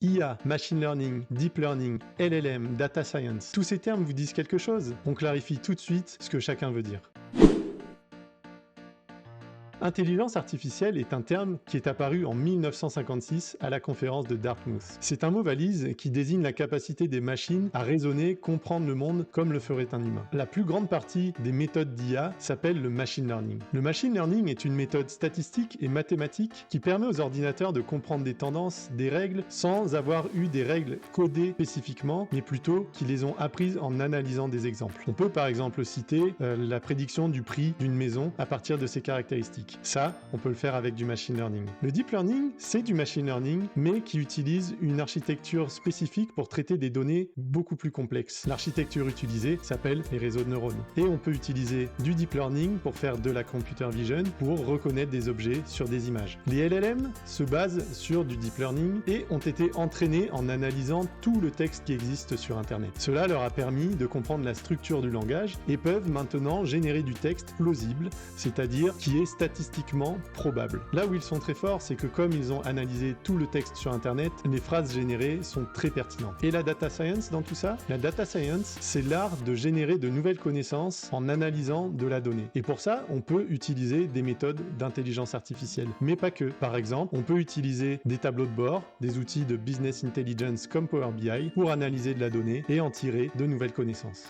IA, machine learning, deep learning, LLM, data science, tous ces termes vous disent quelque chose? On clarifie tout de suite ce que chacun veut dire. Intelligence artificielle est un terme qui est apparu en 1956 à la conférence de Dartmouth. C'est un mot valise qui désigne la capacité des machines à raisonner, comprendre le monde comme le ferait un humain. La plus grande partie des méthodes d'IA s'appelle le machine learning. Le machine learning est une méthode statistique et mathématique qui permet aux ordinateurs de comprendre des tendances, des règles, sans avoir eu des règles codées spécifiquement, mais plutôt qui les ont apprises en analysant des exemples. On peut par exemple citer la prédiction du prix d'une maison à partir de ses caractéristiques. Ça, on peut le faire avec du machine learning. Le deep learning, c'est du machine learning, mais qui utilise une architecture spécifique pour traiter des données beaucoup plus complexes. L'architecture utilisée s'appelle les réseaux de neurones. Et on peut utiliser du deep learning pour faire de la computer vision, pour reconnaître des objets sur des images. Les LLM se basent sur du deep learning et ont été entraînés en analysant tout le texte qui existe sur Internet. Cela leur a permis de comprendre la structure du langage et peuvent maintenant générer du texte plausible, c'est-à-dire qui est statistiquement probable. Là où ils sont très forts, c'est que comme ils ont analysé tout le texte sur Internet, les phrases générées sont très pertinentes. Et la data science dans tout ça? La data science, c'est l'art de générer de nouvelles connaissances en analysant de la donnée. Et pour ça, on peut utiliser des méthodes d'intelligence artificielle. Mais pas que. Par exemple, on peut utiliser des tableaux de bord, des outils de business intelligence comme Power BI pour analyser de la donnée et en tirer de nouvelles connaissances.